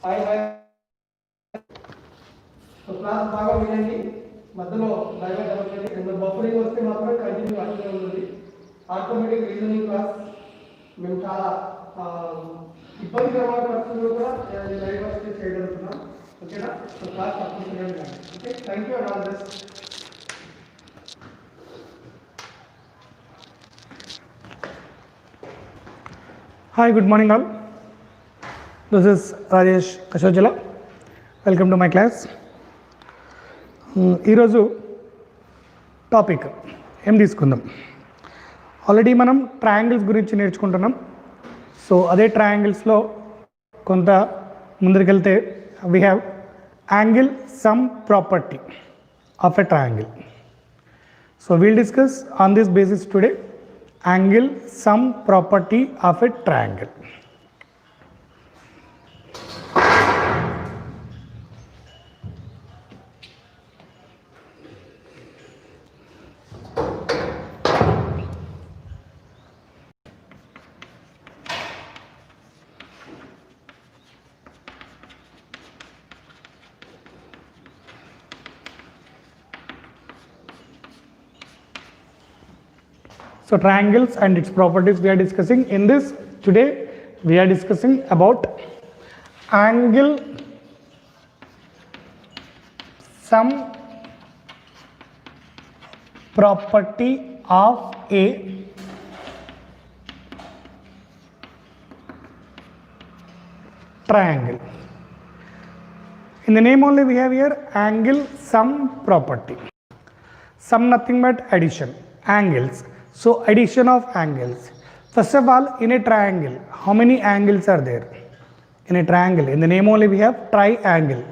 Hi hi class బాగా వినండి. మధ్యలో డైవర్ట్ అవ్వకండి. బఫరింగ్ వస్తే మాత్రం కంటిన్యూ అట్లనే ఉంటుంది. ఆటోమేటిక్ రీజనింగ్ క్లాస్ మేము చాలా ఇబ్బందికరమైన పరిస్థితుల్లో కూడా డైవర్సిటీ చేయగలుగుతున్నాం. ఓకేనా? క్లాస్ తప్పనిసరిగా వినండి. Okay, thank you and all the best. Hi, good morning all. This is Rajesh Kashojala. Welcome to my class. ఈరోజు టాపిక్ ఏం తీసుకుందాం. ఆల్రెడీ మనం ట్రయాంగిల్స్ గురించి నేర్చుకుంటున్నాం. సో అదే ట్రయాంగిల్స్లో కొంత ముందరికెళ్తే we have angle sum property of a triangle. So we'll discuss on this basis today angle sum property of a triangle. So triangles and its properties we are discussing. In this today we are discussing about angle sum property of a triangle. In the name only we have here angle sum property. Sum nothing but addition, angles. So addition of angles. First of all, in a triangle, how many angles are there? In a triangle, in the name only we have triangle.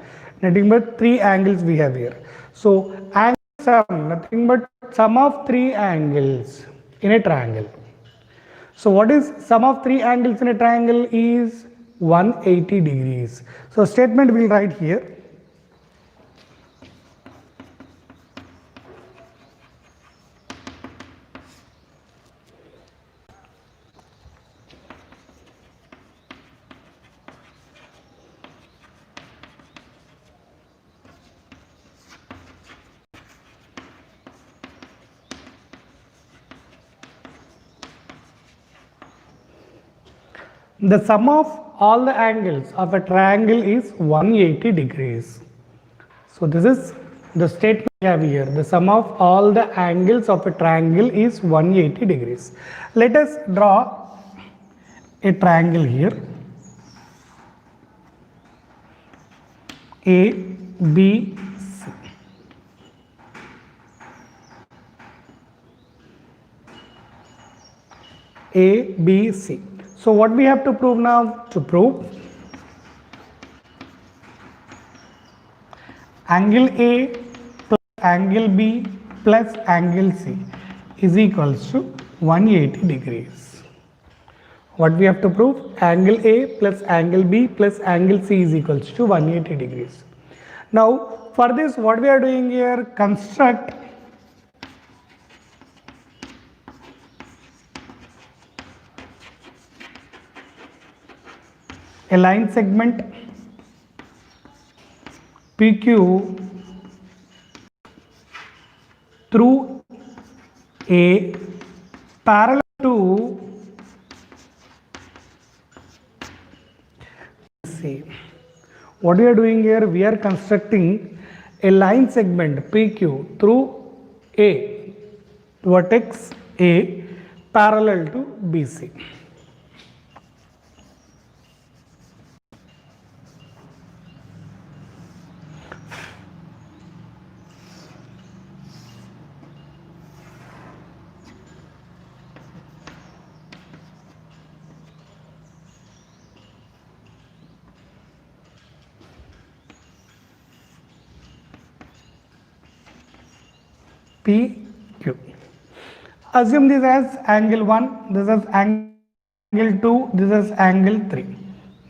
Nothing but 3 angles we have here. So angle sum, nothing but sum of 3 angles in a triangle. So what is sum of 3 angles in a triangle is 180 degrees. So statement we will write here. The sum of all the angles of a triangle is 180 degrees. So this is the statement we have here. The sum of all the angles of a triangle is 180 degrees. Let us draw a triangle here. A, B, C. A, B, C. So what we have to prove now? To prove angle A plus angle B plus angle C is equals to 180 degrees. What we have to prove? Angle A plus angle B plus angle C is equals to 180 degrees. Now for this what we are doing here? Construct a line segment PQ through A parallel to C. What we are doing here? We are constructing a line segment PQ through A, vertex A parallel to BC. PQ. Assume this as angle 1, this is angle 2, this is angle 3.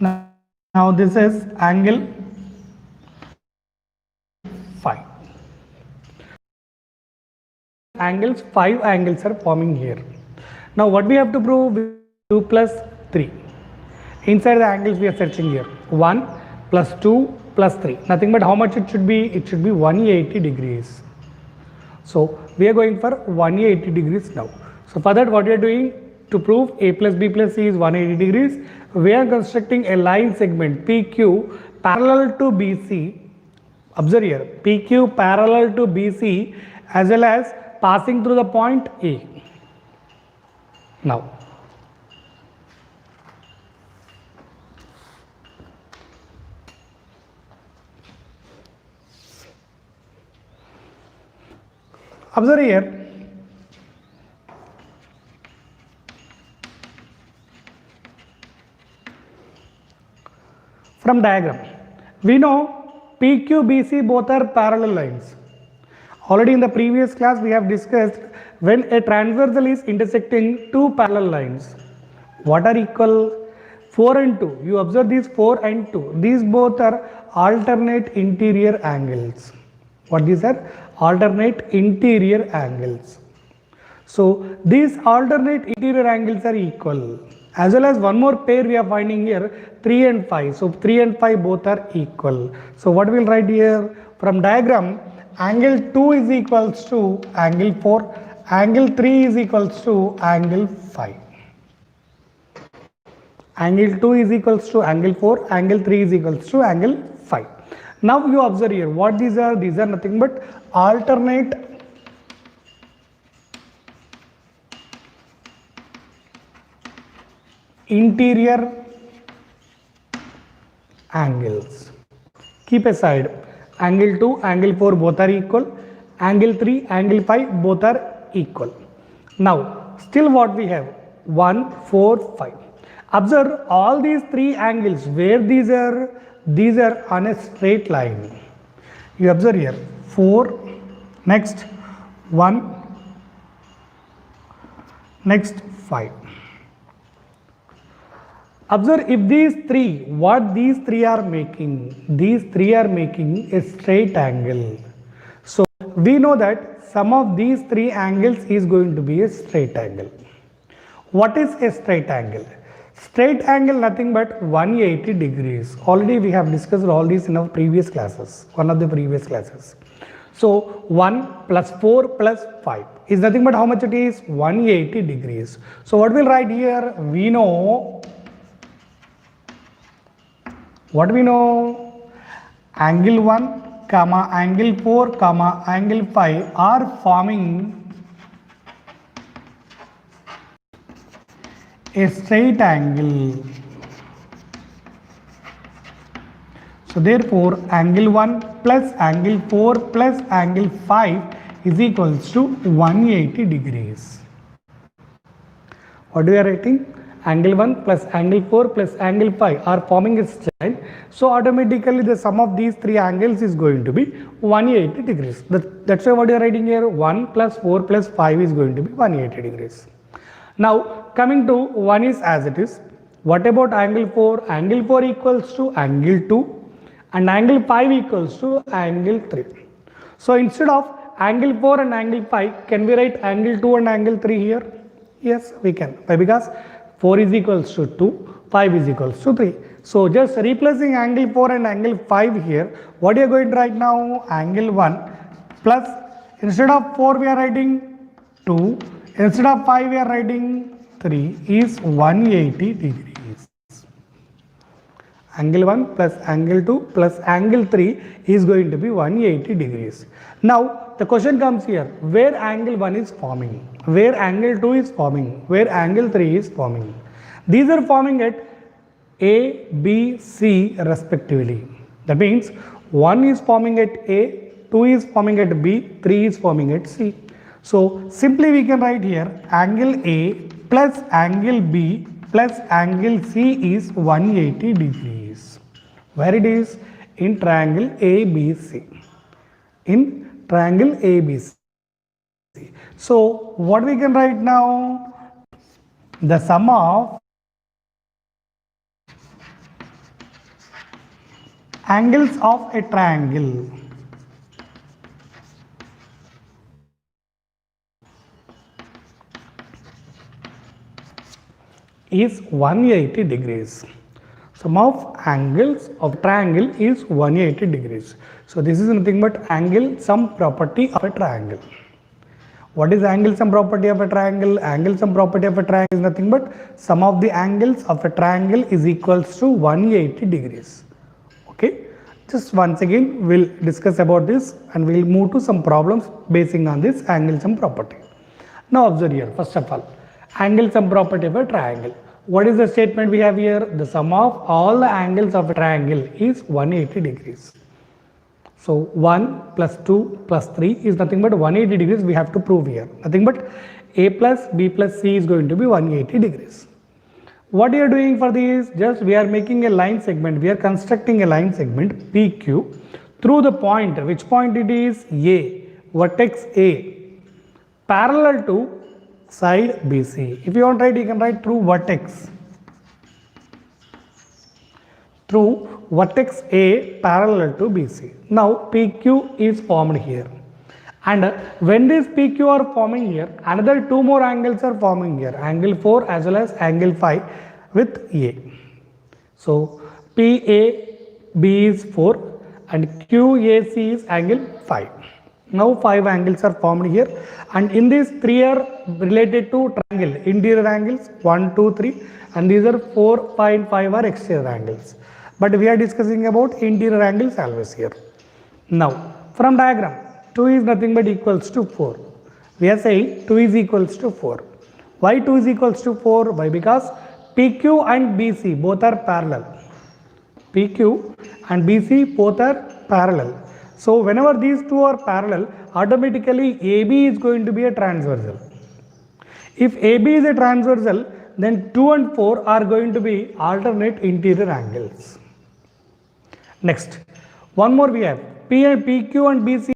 Now this is angle 5. Angles, 5 angles are forming here. Now what we have to prove? 2 plus 3. Inside the angles we are searching here. 1 plus 2 plus 3. Nothing but how much it should be? It should be 180 degrees. So we are going for 180 degrees now. So for that, what we are doing, to prove a plus b plus c is 180 degrees, we are constructing a line segment PQ parallel to BC. Observe here, PQ parallel to BC as well as passing through the point A. Now, observe here, from diagram, we know PQ, BC both are parallel lines. Already in the previous class we have discussed when a transversal is intersecting two parallel lines, what are equal? 4 and 2. You observe these 4 and 2. These both are alternate interior angles. What these are? Alternate interior angles. So these alternate interior angles are equal. As well as one more pair we are finding here, 3 and 5. So 3 and 5 both are equal. So what we will write here? From diagram, angle 2 is equals to angle 4, angle 3 is equals to angle 5. Angle 2 is equals to angle 4, angle 3 is equals to angle 5. Now you observe here, what these are? These are nothing but alternate interior angles. Keep aside, angle 2, angle 4 both are equal, angle 3, angle 5 both are equal. Now, still what we have? 1, 4, 5. Observe all these three angles, where these are on a straight line. You observe here, 4, next 1, next 5. Observe if these three, what these three are making? These three are making a straight angle. So we know that sum of these three angles is going to be a straight angle. What is a straight angle? Straight angle nothing but 180 degrees. Already we have discussed all these in our previous classes, one of the previous classes. So 1 plus 4 plus 5 is nothing but how much it is? 180 degrees. So what we'll write here? We know, what we know? Angle 1 comma angle 4 comma angle 5 are forming a straight angle. So therefore angle 1 plus angle 4 plus angle 5 is equals to 180 degrees. What we are writing? Angle 1 plus angle 4 plus angle 5 are forming a straight. So automatically the sum of these three angles is going to be 180 degrees. That's why what you are writing here, 1 plus 4 plus 5 is going to be 180 degrees. Now coming to 1 is as it is. What about angle 4? Angle 4 equals to angle 2 and angle 5 equals to angle 3. So instead of angle 4 and angle 5, can we write angle 2 and angle 3 here? Yes, we can. Why? Because 4 is equals to 2, 5 is equals to 3. So just replacing angle 4 and angle 5 here, what you are going to write now? Angle 1 plus, instead of 4 we are writing 2, instead of 5 we are writing 3 is 180 degrees. Angle 1 plus angle 2 plus angle 3 is going to be 180 degrees. Now the question comes here, where angle 1 is forming, where angle 2 is forming, where angle 3 is forming. These are forming at A, B, C respectively. That means 1 is forming at A, 2 is forming at B, 3 is forming at C. So simply we can write here angle A plus angle B plus angle C is 180 degrees. Where it is? In triangle ABC. In triangle ABC. So what we can write now? The sum of angles of a triangle is 180 degrees. Sum of angles of triangle is 180 degrees. So this is nothing but angle sum property of a triangle. What is angle sum property of a triangle? Angle sum property of a triangle is nothing but sum of the angles of a triangle is equals to 180 degrees. Okay, just once again we'll discuss about this and we'll move to some problems basing on this angle sum property. Now observe here, first of all, angle sum property of a triangle. What is the statement we have here? The sum of all the angles of a triangle is 180 degrees. So 1 plus 2 plus 3 is nothing but 180 degrees we have to prove here. Nothing but A plus B plus C is going to be 180 degrees. What we are doing for this? Just we are making a line segment. We are constructing a line segment PQ through the point. Which point it is? A. Vertex A. Parallel to side BC. If you want to write, you can write through vertex. Through vertex A parallel to BC. Now PQ is formed here. And when this PQ are forming here, another two more angles are forming here. Angle 4 as well as angle 5 with A. So PAB is 4 and QAC is angle 5. Now 5 angles are formed here, and in these 3 are related to triangle, interior angles 1, 2, 3, and these are 4, 5 and 5 are exterior angles. But we are discussing about interior angles always here. Now from diagram, 2 is nothing but equals to 4. We are saying 2 is equals to 4. Why 2 is equals to 4? Why? Because PQ and BC both are parallel. PQ and BC both are parallel. So whenever these two are parallel, automatically AB is going to be a transversal. If AB is a transversal, then 2 and 4 are going to be alternate interior angles. Next, one more we have PQ and BC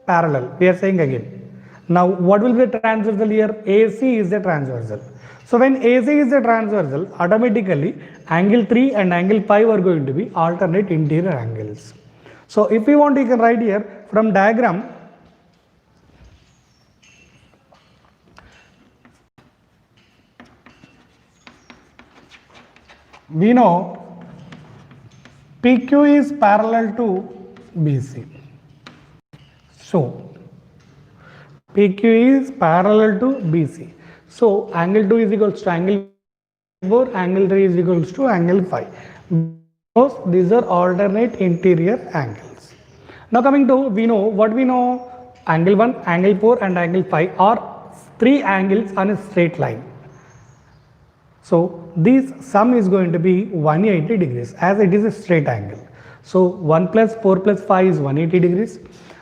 parallel. We are saying again. Now what will be the transversal here? AC is the transversal. So when AC is the transversal, automatically angle 3 and angle 5 are going to be alternate interior angles. So if you want, you can write here from diagram. We know PQ is parallel to BC. So PQ is parallel to BC. So angle 2 is equals to angle 4, angle 3 is equals to angle 5. Because these are alternate interior angles. Now coming to, we know what we know, angle 1, angle 4 and angle 5 are 3 angles on a straight line. So this sum is going to be 180 degrees as it is a straight angle. So 1 plus 4 plus 5 is 180 degrees.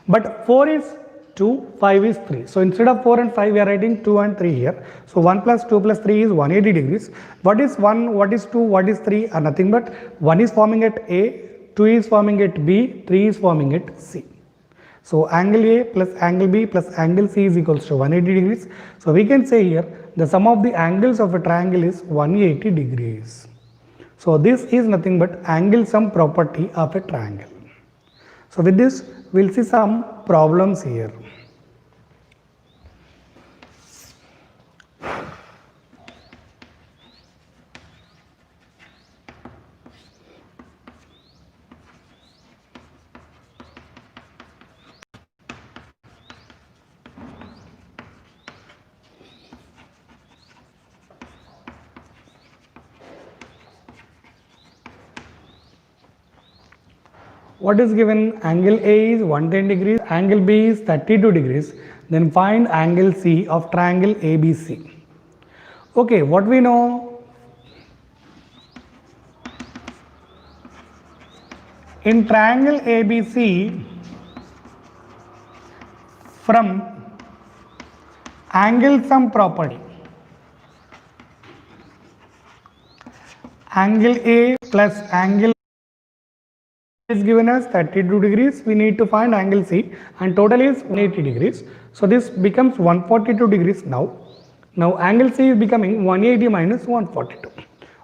But 4 is 2, 5 is 3. So instead of 4 and 5, we are writing 2 and 3 here. So 1 plus 2 plus 3 is 180 degrees. What is 1, what is 2, what is 3 are nothing but 1 is forming at A, 2 is forming at B, 3 is forming at C. So angle A plus angle B plus angle C is equals to 180 degrees. So we can say here the sum of the angles of a triangle is 180 degrees. So this is nothing but angle sum property of a triangle. So with this, we'll see some problems here. What is given? Angle A is 110 degrees, angle B is 32 degrees. Then find angle C of triangle ABC. Okay, what we know? In triangle ABC, from angle sum property, angle A plus angle is given as 32 degrees. We need to find angle C and total is 180 degrees. So this becomes 142 degrees now. Now angle C is becoming 180 minus 142.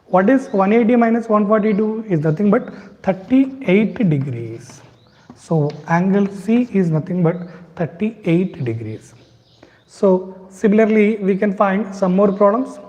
What is 180 minus 142? Is nothing but 38 degrees. So angle C is nothing but 38 degrees. So similarly, we can find some more problems.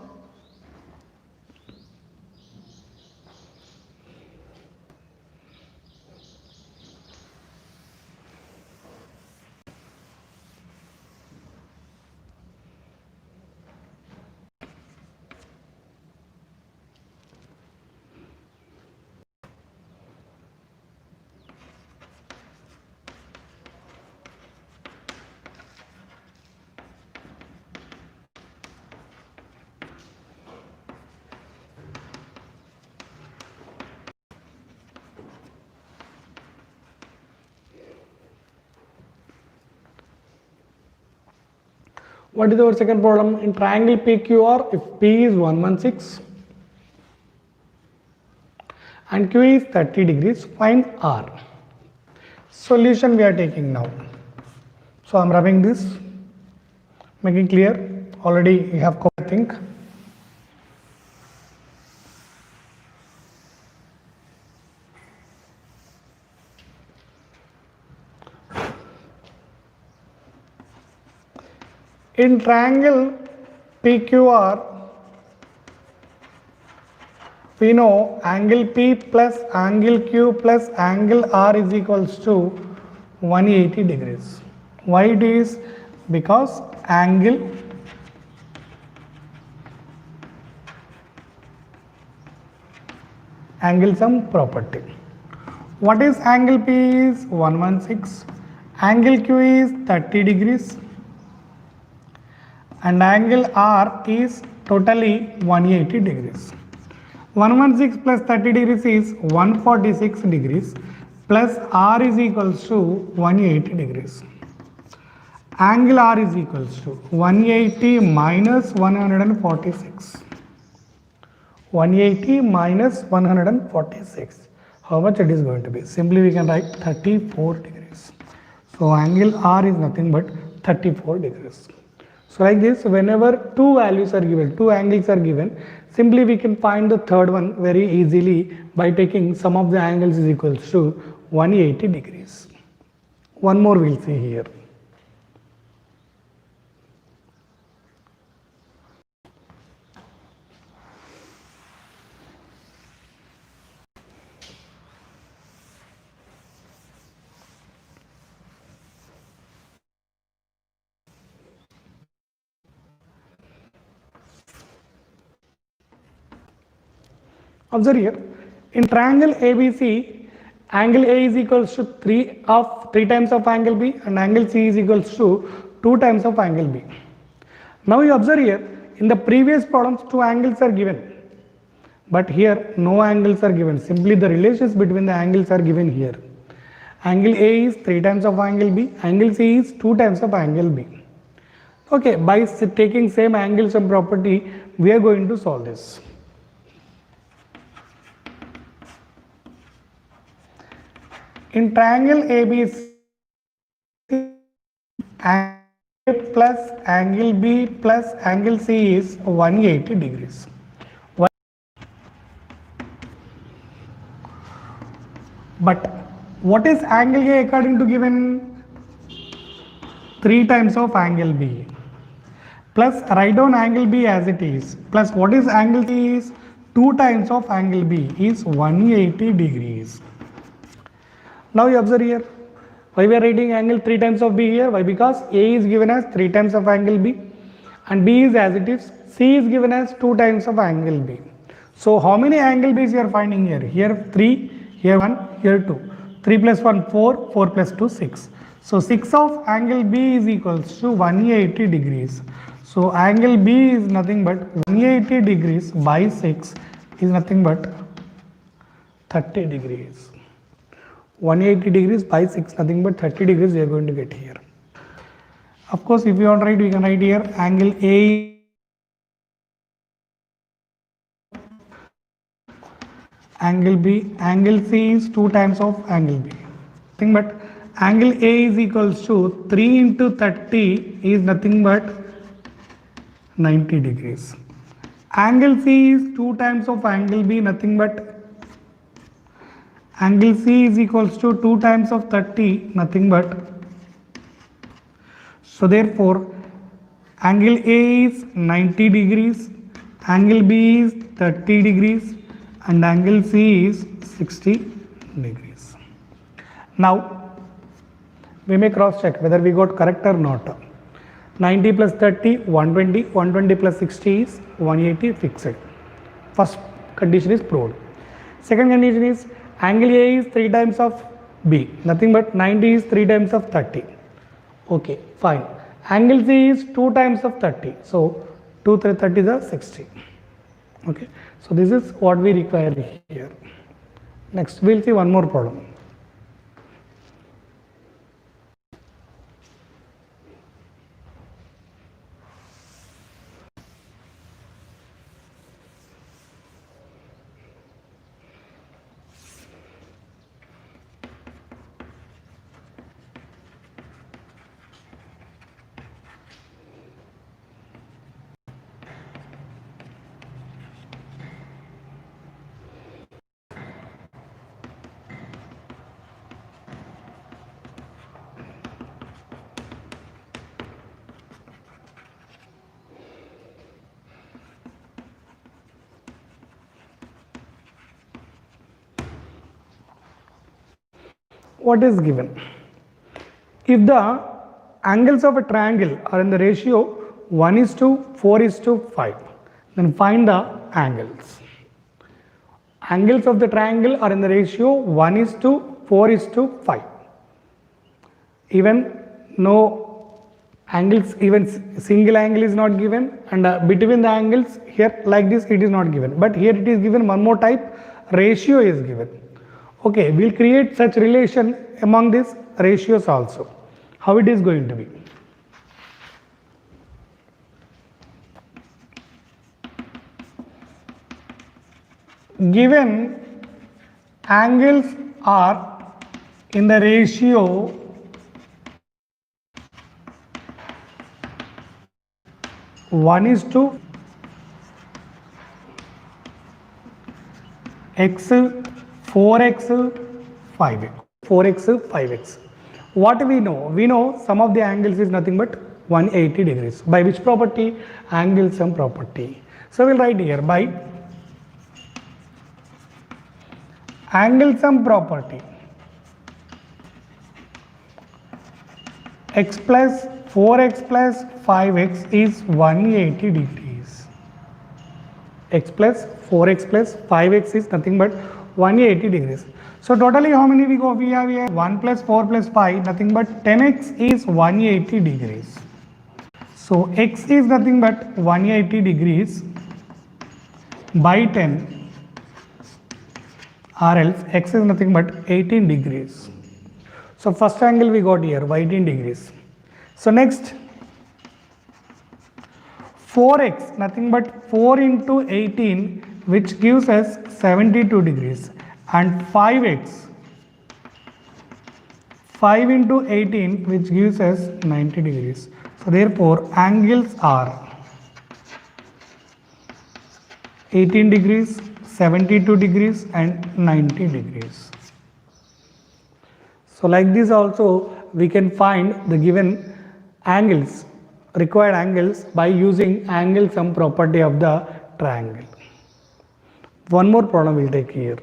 What is our second problem? In triangle PQR, if P is 116 and Q is 30 degrees, find R. Solution we are taking now. So I am rubbing this, making clear. Already you have covered, I think. In triangle PQR, we know angle P plus angle Q plus angle R is equals to 180 degrees. Why it is? Because angle sum property. What is angle P is 116, angle Q is 30 degrees and angle R is totally 180 degrees. 116 plus 30 degrees is 146 degrees plus R is equals to 180 degrees. Angle R is equals to 180 minus 146. 180 minus 146. How much it is going to be? Simply we can write 34 degrees. So angle R is nothing but 34 degrees. So like this, whenever two values are given, two angles are given, simply we can find the third one very easily by taking sum of the angles is equals to 180 degrees. One more we'll see here. Observe here, in triangle ABC, angle A is equals to 3 times of angle B and angle C is equals to 2 times of angle B. Now you observe here, in the previous problems two angles are given, but here no angles are given, simply the relations between the angles are given here. Angle A is 3 times of angle B, angle C is 2 times of angle B. Okay, by taking same angle sum property, we are going to solve this. In triangle ABC, angle A plus angle B plus angle C is 180 degrees. But what is angle A according to given? 3 times of angle B. Plus write down angle B as it is. Plus what is angle C is? 2 times of angle B is 180 degrees. Now you observe here, why we are writing angle 3 times of B here? Why? Because A is given as 3 times of angle B and B is as it is, C is given as 2 times of angle B. So how many angle B's you are finding here? Here 3, here 1, here 2. 3 plus 1, 4, 4 plus 2, 6. So 6 of angle B is equals to 180 degrees. So angle B is nothing but 180 degrees by 6 is nothing but 30 degrees. 180 degrees by 6 nothing but 30 degrees we are going to get here. Of course, if you want to write, we can write here angle A, angle B, angle C is 2 times of angle B. Nothing but angle A is equals to 3 into 30 is nothing but 90 degrees. Angle C is 2 times of angle B, nothing but angle C is equals to 2 times of 30, nothing but. So therefore, angle A is 90 degrees, angle B is 30 degrees and angle C is 60 degrees. Now, we may cross check whether we got correct or not. 90 plus 30, 120, 120 plus 60 is 180 fixed. First condition is proved. Second condition is angle A is 3 times of B, nothing but 90 is 3 times of 30. Okay, fine. Angle C is 2 times of 30. So 2 3 30 is 60. Okay, so this is what we require here. Next, we'll see one more problem. what is given? If the angles of a triangle are in the ratio 1:4:5, then find the angles. Angles of the triangle are in the ratio 1:4:5. Even no angles, even single angle is not given, and between the angles here like this it is not given, but here it is given one more type, ratio is given. Okay, we'll create such relation among these ratios also. How it is going to be? Given angles are in the ratio one is to x 4x 5x 4x 5x. What we know? We know sum of the angles is nothing but 180 degrees. By which property? Angle sum property. So we'll write here by angle sum property, x plus 4x plus 5x is 180 degrees. X plus 4x plus 5x is nothing but 180 degrees. So totally how many we have here? 1 plus 4 plus 5, nothing but 10x is 180 degrees. So x is nothing but 180 degrees by 10, or else x is nothing but 18 degrees. So first angle we got here 18 degrees. So next 4x, nothing but 4 into 18, which gives us 72 degrees, and 5x, 5 into 18, which gives us 90 degrees. So therefore angles are 18 degrees, 72 degrees and 90 degrees. So like this also we can find the given angles, required angles, by using angle sum property of the triangle. One more problem we'll take here.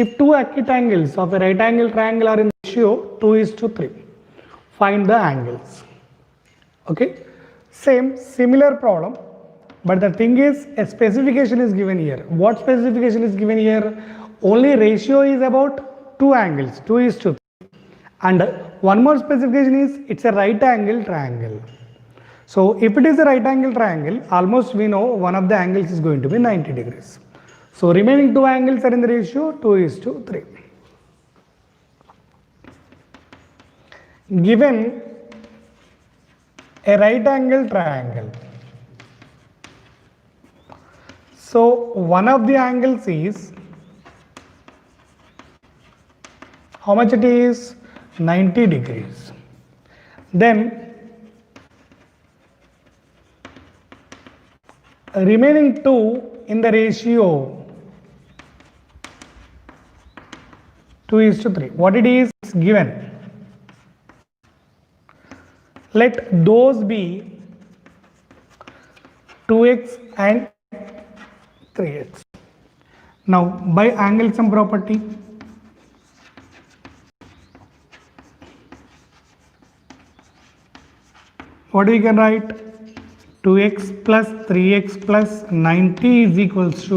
If two acute angles of a right angle triangle are in ratio 2:3, find the angles. Okay, similar problem, but the thing is a specification is given here. What specification is given here? Only ratio is about two angles, 2:3, and one more specification is it's a right angle triangle. So if it is a right angle triangle, almost we know one of the angles is going to be 90 degrees. So remaining two angles are in the ratio 2:3. Given a right angle triangle, so one of the angles is, how much it is? 90 degrees. Then remaining two in the ratio 2:3. What it is given? Let those be 2x and 3x. Now by angle sum property, what we can write? 2x plus 3x plus 90 is equals to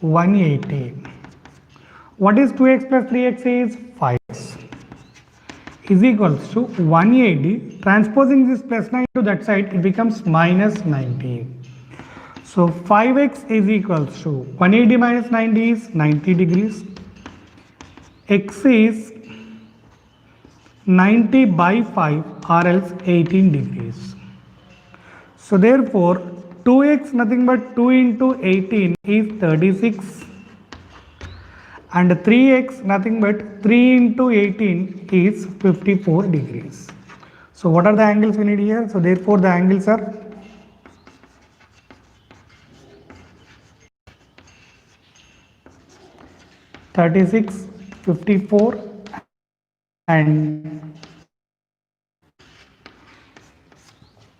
180. What is 2x plus 3x is 5x is equals to 180. Transposing this plus 9 to that side, it becomes minus 90. So 5x is equals to 180 minus 90 is 90 degrees. X is 90 by 5 or else 18 degrees. So therefore 2x nothing but 2 into 18 is 36 and 3x nothing but 3 into 18 is 54 degrees. So what are the angles we need here? So therefore the angles are 36, 54 and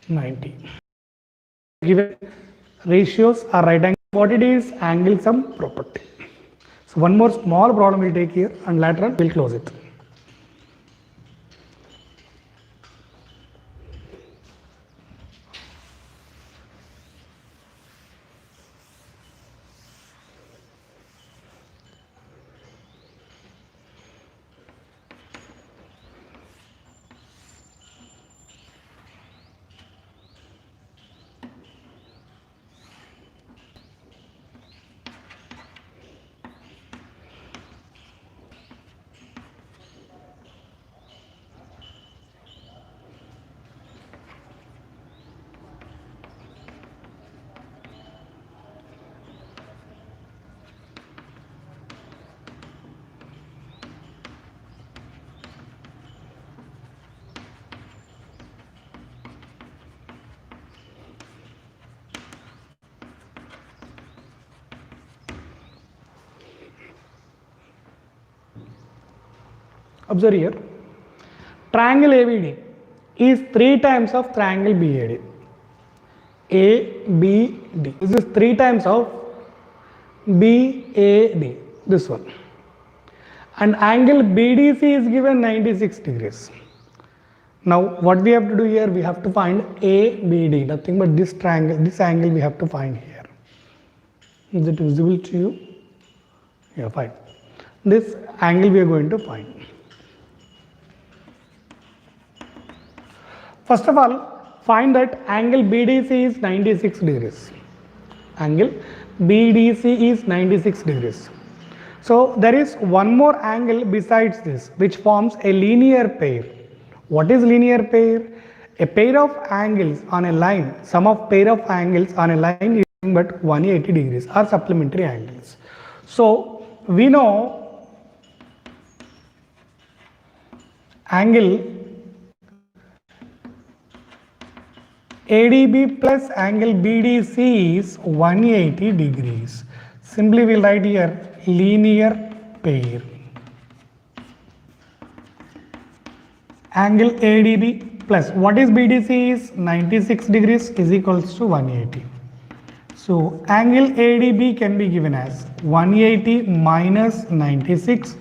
90. Given ratios are right angle. What it is? Angle sum property. So one more small problem we'll take here and later on we'll close it. Observe here, triangle ABD is 3 times of triangle BAD. ABD, this is 3 times of BAD, this one. And angle BDC is given 96 degrees. Now what we have to do here, we have to find ABD, nothing but this triangle, this angle we have to find here. Is it visible to you? Yeah, fine. This angle we are going to find. First of all, find that angle BDC is 96 degrees. Angle BDC is 96 degrees. So there is one more angle besides this which forms a linear pair. What is linear pair? A pair of angles on a line, sum of pair of angles on a line is nothing but 180 degrees or supplementary angles. So we know angle ADB plus angle BDC is 180 degrees. Simply we'll write here linear pair. Angle ADB plus what is BDC is 96 degrees is equals to 180. So angle ADB can be given as 180 minus 96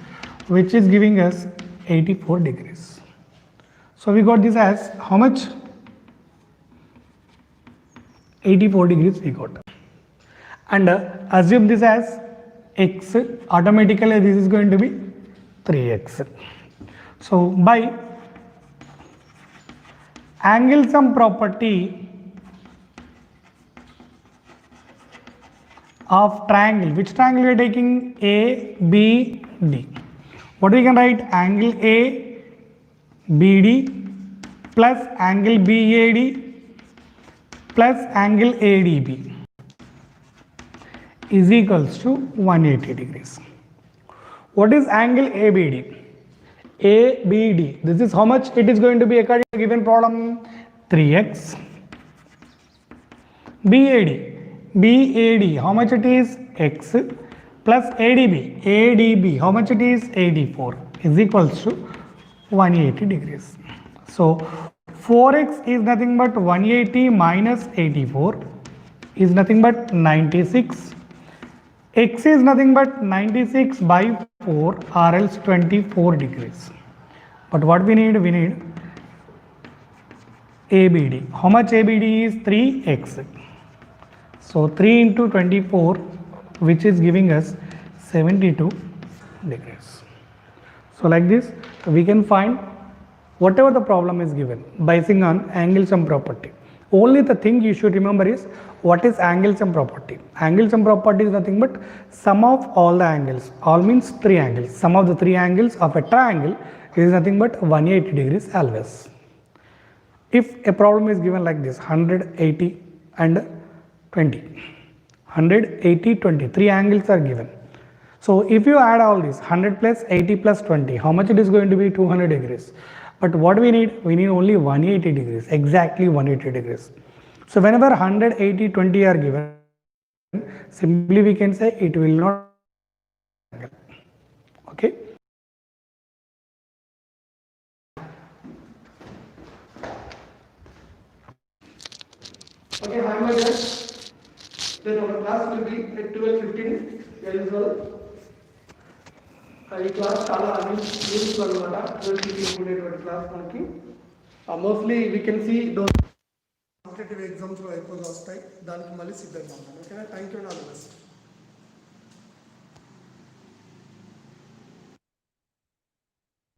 which is giving us 84 degrees. So we got this as how much? 84 degrees we got. And assume this as x, automatically this is going to be 3x. So by angle sum property of triangle, which triangle we are taking? ABD. What we can write? Angle ABD plus angle BAD plus angle ADB is equals to 180 degrees. What is angle ABD? ABD, this is how much it is going to be according to given problem? 3x. BAD, how much it is? X plus ADB, how much it is? 84 is equals to 180 degrees. So 4x is nothing but 180 minus 84 is nothing but 96. X is nothing but 96 by 4 or else 24 degrees. But what we need? We need ABD. How much ABD is? 3x. So 3 into 24 which is giving us 72 degrees. So like this we can find whatever the problem is given basing on angle sum property. Only the thing you should remember is what is angle sum property. Angle sum property is nothing but sum of all the angles. All means 3 angles. Sum of the 3 angles of a triangle is nothing but 180 degrees always. If a problem is given like this, 180 and 20, 180, 20, 3 angles are given. So if you add all this, 100 plus 80 plus 20, how much it is going to be? 200 degrees. But what we need only 180 degrees, exactly 180 degrees. So whenever 180, 20 are given, simply we can say it will not angle. Okay. Okay, hi my dear. Then our class will be at 12:15 as usual. ఈ class చాలా useful అనమాట. 12:15 ఉండేటువంటి class మనకి mostly we can see those competitive ఎగ్జామ్స్లో ఎక్కువగా వస్తాయి. దానికి మళ్ళీ సిద్ధంగా ఉన్నాను. ఓకేనా? Thank you and all the best.